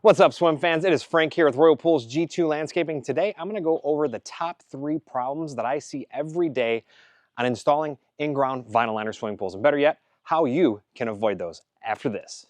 What's up, swim fans? It is Frank here with Royal Pools G2 Landscaping. Today, I'm going to go over the top 3 problems that I see every day on installing in-ground vinyl liner swimming pools, and better yet, how you can avoid those after this.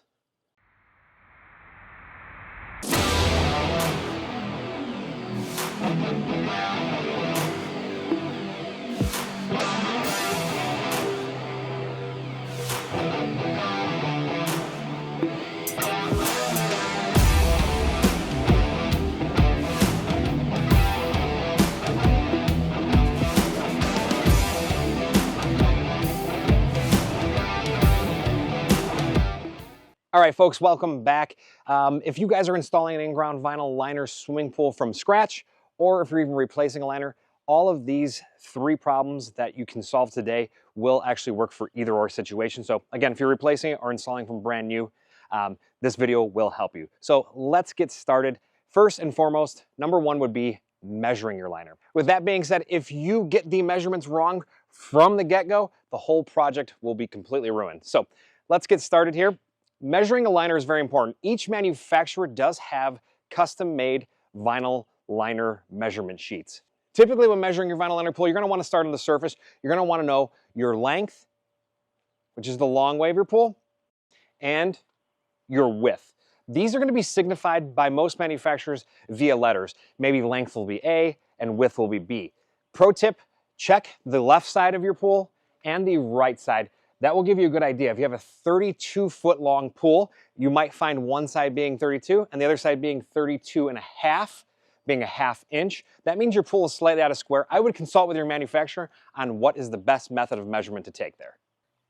All right, folks, welcome back. If you guys are installing an in-ground vinyl liner swimming pool from scratch, or if you're even replacing a liner, all of these 3 problems that you can solve today will actually work for either or situation. So again, if you're replacing it or installing from brand new, this video will help you. So let's get started. First and foremost, number 1 would be measuring your liner. With that being said, if you get the measurements wrong from the get-go, the whole project will be completely ruined. So let's get started here. Measuring a liner is very important. Each manufacturer does have custom-made vinyl liner measurement sheets. Typically, when measuring your vinyl liner pool, you're going to want to start on the surface. You're going to want to know your length, which is the long way of your pool, and your width. These are going to be signified by most manufacturers via letters. Maybe length will be A and width will be B. Pro tip, check the left side of your pool and the right side. That will give you a good idea. If you have a 32-foot long pool, you might find one side being 32 and the other side being 32 and a half, being a ½ inch. That means your pool is slightly out of square. I would consult with your manufacturer on what is the best method of measurement to take there.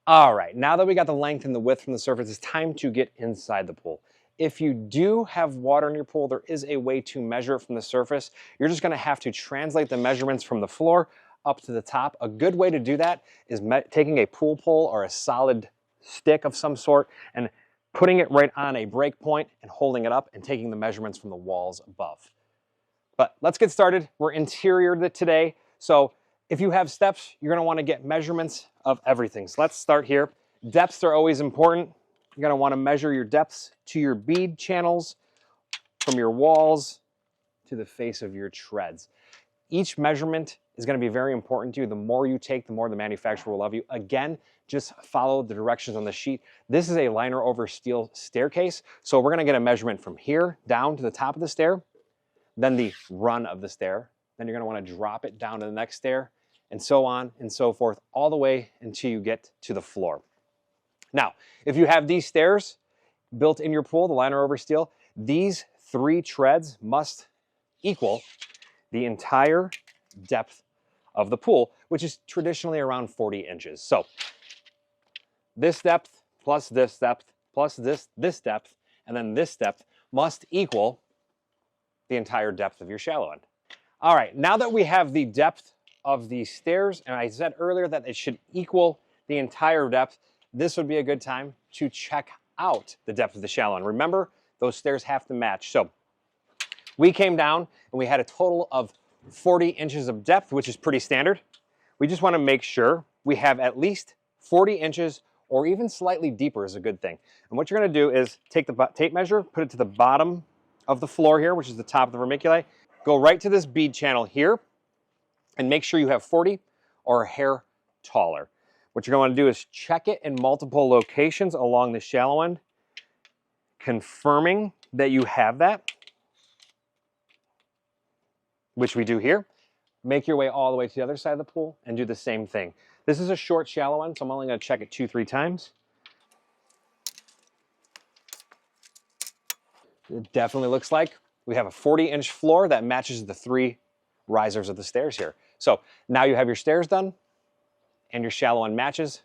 All right, now that we got the length and the width from the surface, it's time to get inside the pool. If you do have water in your pool, there is a way to measure it from the surface. You're just gonna have to translate the measurements from the floor up to the top. A good way to do that is taking a pool pole or a solid stick of some sort and putting it right on a break point and holding it up and taking the measurements from the walls above. But let's get started. We're interior today. So if you have steps, you're gonna wanna get measurements of everything. So let's start here. Depths are always important. You're gonna wanna measure your depths to your bead channels, from your walls to the face of your treads. Each measurement is going to be very important to you. The more you take, the more the manufacturer will love you. Again, just follow the directions on the sheet. This is a liner over steel staircase. So we're going to get a measurement from here down to the top of the stair, then the run of the stair. Then you're going to want to drop it down to the next stair, and so on and so forth, all the way until you get to the floor. Now, if you have these stairs built in your pool, the liner over steel, these 3 treads must equal the entire depth of the pool, which is traditionally around 40 inches. So this depth plus this depth plus this depth and then this depth must equal the entire depth of your shallow end. All right, now that we have the depth of the stairs, and I said earlier that it should equal the entire depth, this would be a good time to check out the depth of the shallow end. Remember, those stairs have to match. So we came down and we had a total of 40 inches of depth, which is pretty standard. We just want to make sure we have at least 40 inches or even slightly deeper is a good thing. And what you're going to do is take the tape measure, put it to the bottom of the floor here, which is the top of the vermiculi, go right to this bead channel here and make sure you have 40 or a hair taller. What you're going to want to do is check it in multiple locations along the shallow end, confirming that you have that, which we do here. Make your way all the way to the other side of the pool and do the same thing. This is a short shallow end, so I'm only going to check it 2-3 times. It definitely looks like we have a 40-inch floor that matches the 3 risers of the stairs here. So now you have your stairs done and your shallow end matches.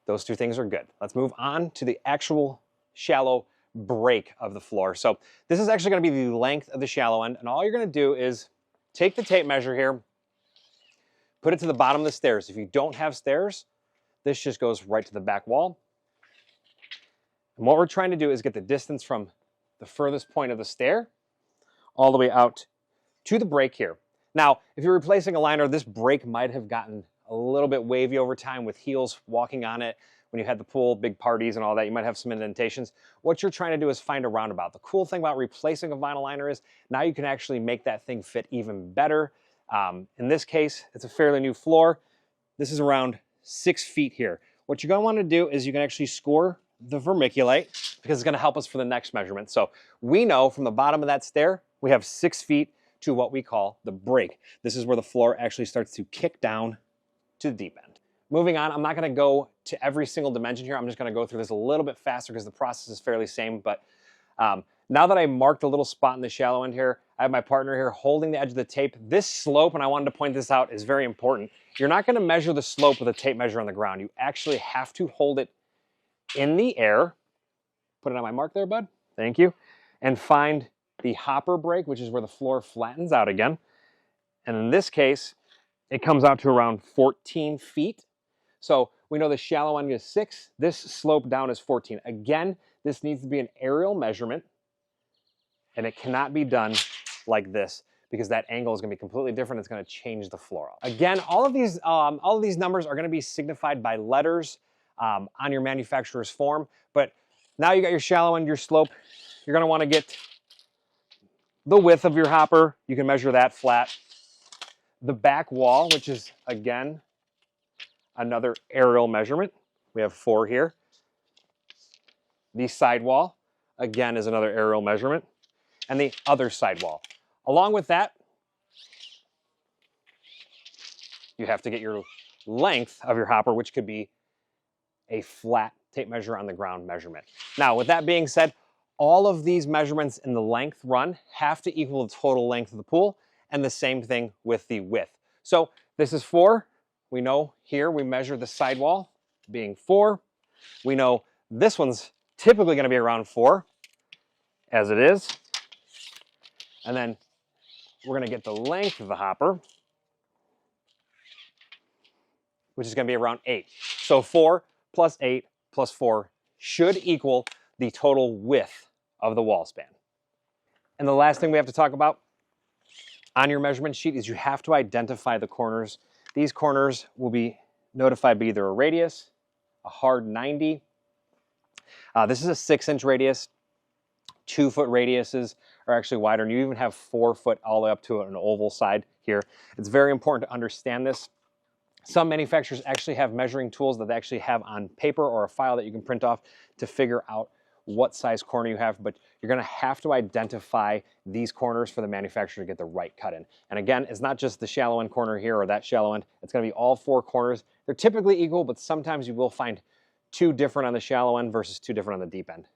Those 2 things are good. Let's move on to the actual shallow break of the floor. So this is actually going to be the length of the shallow end, and all you're going to do is take the tape measure here, put it to the bottom of the stairs. If you don't have stairs, this just goes right to the back wall. And what we're trying to do is get the distance from the furthest point of the stair all the way out to the break here. Now, if you're replacing a liner, this break might have gotten a little bit wavy over time with heels walking on it, when you had the pool, big parties and all that, you might have some indentations. What you're trying to do is find a roundabout. The cool thing about replacing a vinyl liner is now you can actually make that thing fit even better. In this case, it's a fairly new floor. This is around 6 feet here. What you're going to want to do is you can actually score the vermiculite because it's going to help us for the next measurement. So we know from the bottom of that stair, we have 6 feet to what we call the break. This is where the floor actually starts to kick down to the deep end. Moving on, I'm not going to go to every single dimension here. I'm just going to go through this a little bit faster because the process is fairly same. But now that I marked a little spot in the shallow end here, I have my partner here holding the edge of the tape. This slope, and I wanted to point this out, is very important. You're not going to measure the slope with a tape measure on the ground. You actually have to hold it in the air. Put it on my mark there, bud. Thank you. And find the hopper break, which is where the floor flattens out again. And in this case, it comes out to around 14 feet. So we know the shallow end is 6. This slope down is 14. Again, this needs to be an aerial measurement, and it cannot be done like this because that angle is going to be completely different. It's going to change the floor. Again, all of these numbers are going to be signified by letters on your manufacturer's form. But now you got your shallow end, your slope. You're going to want to get the width of your hopper. You can measure that flat. The back wall, which is, again, another aerial measurement. We have 4 here. The sidewall, again, is another aerial measurement. And the other sidewall. Along with that, you have to get your length of your hopper, which could be a flat tape measure on the ground measurement. Now, with that being said, all of these measurements in the length run have to equal the total length of the pool, and the same thing with the width. So this is 4. We know here we measure the sidewall being 4. We know this one's typically going to be around 4, as it is. And then we're going to get the length of the hopper, which is going to be around 8. So 4 plus 8 plus 4 should equal the total width of the wall span. And the last thing we have to talk about on your measurement sheet is you have to identify the corners. These corners will be notified by either a radius, a hard 90. This is a 6-inch radius. 2-foot radiuses are actually wider, and you even have 4 foot all the way up to an oval side here. It's very important to understand this. Some manufacturers actually have measuring tools that they actually have on paper or a file that you can print off to figure out what size corner you have, but you're going to have to identify these corners for the manufacturer to get the right cut in. And again, it's not just the shallow end corner here or that shallow end. It's going to be all 4 corners. They're typically equal, but sometimes you will find 2 different on the shallow end versus 2 different on the deep end.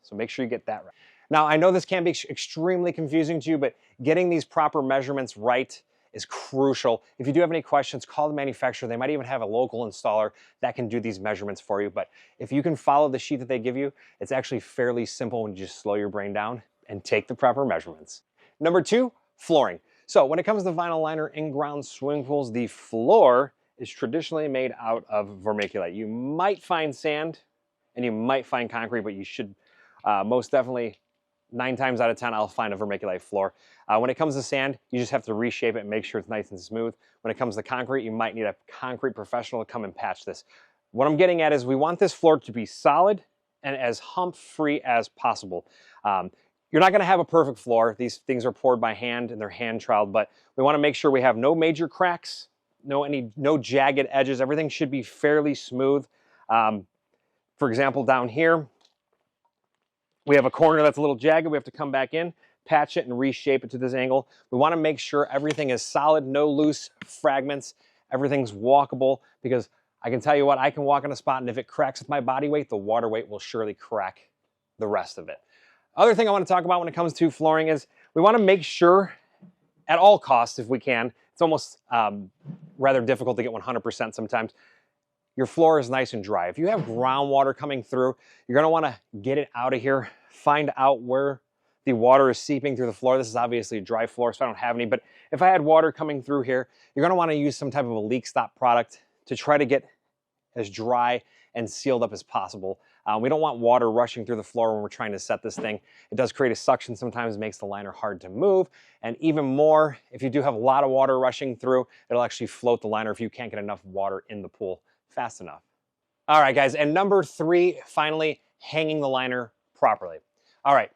So make sure you get that right. Now, I know this can be extremely confusing to you, but getting these proper measurements right is crucial. If you do have any questions, call the manufacturer. They might even have a local installer that can do these measurements for you. But if you can follow the sheet that they give you, it's actually fairly simple when you just slow your brain down and take the proper measurements. Number 2, flooring. So when it comes to vinyl liner in-ground swimming pools, the floor is traditionally made out of vermiculite. You might find sand and you might find concrete, but you should most definitely 9 times out of 10, I'll find a vermiculite floor. When it comes to sand, you just have to reshape it and make sure it's nice and smooth. When it comes to concrete, you might need a concrete professional to come and patch this. What I'm getting at is we want this floor to be solid and as hump-free as possible. You're not going to have a perfect floor. These things are poured by hand and they're hand troweled, but we want to make sure we have no major cracks, no jagged edges. Everything should be fairly smooth. For example, down here, we have a corner that's a little jagged. We have to come back in, patch it, and reshape it to this angle. We want to make sure everything is solid, no loose fragments. Everything's walkable, because I can tell you what, I can walk on a spot, and if it cracks with my body weight, the water weight will surely crack the rest of it. Other thing I want to talk about when it comes to flooring is we want to make sure at all costs, if we can, it's almost rather difficult to get 100% sometimes, your floor is nice and dry. If you have groundwater coming through, you're going to want to get it out of here, find out where the water is seeping through the floor. This is obviously a dry floor, so I don't have any, but if I had water coming through here, you're going to want to use some type of a leak stop product to try to get as dry and sealed up as possible. We don't want water rushing through the floor when we're trying to set this thing. It does create a suction sometimes, makes the liner hard to move, and even more, if you do have a lot of water rushing through, it'll actually float the liner if you can't get enough water in the pool fast enough. All right, guys, and number 3, finally, hanging the liner properly. All right,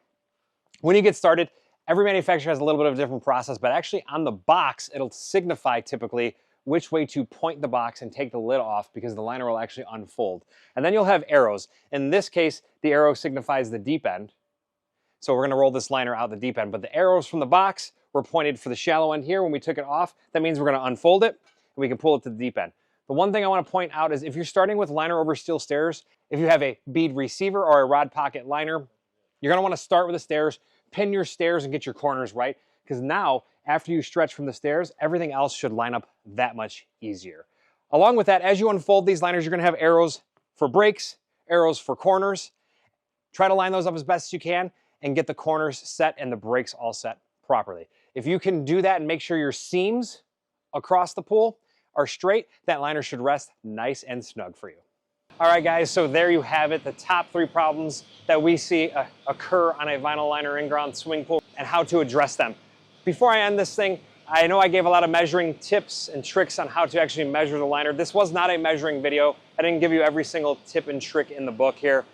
when you get started, every manufacturer has a little bit of a different process, but actually on the box, it'll signify typically which way to point the box and take the lid off because the liner will actually unfold. And then you'll have arrows. In this case, the arrow signifies the deep end. So we're gonna roll this liner out the deep end, but the arrows from the box were pointed for the shallow end here. When we took it off, that means we're gonna unfold it and we can pull it to the deep end. The one thing I wanna point out is if you're starting with liner over steel stairs, if you have a bead receiver or a rod pocket liner, you're gonna wanna start with the stairs, pin your stairs and get your corners right, because now, after you stretch from the stairs, everything else should line up that much easier. Along with that, as you unfold these liners, you're gonna have arrows for breaks, arrows for corners. Try to line those up as best as you can and get the corners set and the breaks all set properly. If you can do that and make sure your seams across the pool are straight, that liner should rest nice and snug for you. All right, guys, so there you have it, the top 3 problems that we see occur on a vinyl liner in-ground swimming pool and how to address them. Before I end this thing, I know I gave a lot of measuring tips and tricks on how to actually measure the liner. This was not a measuring video. I didn't give you every single tip and trick in the book here.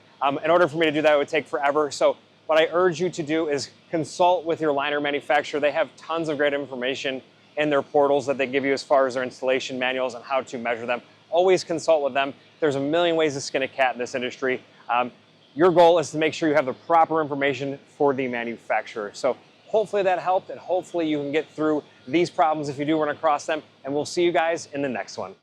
In order for me to do that, it would take forever. So what I urge you to do is consult with your liner manufacturer. They have tons of great information in their portals that they give you as far as their installation manuals and how to measure them. Always consult with them. There's a million ways to skin a cat in this industry. Your goal is to make sure you have the proper information for the manufacturer. So hopefully that helped, and hopefully you can get through these problems if you do run across them, and we'll see you guys in the next one.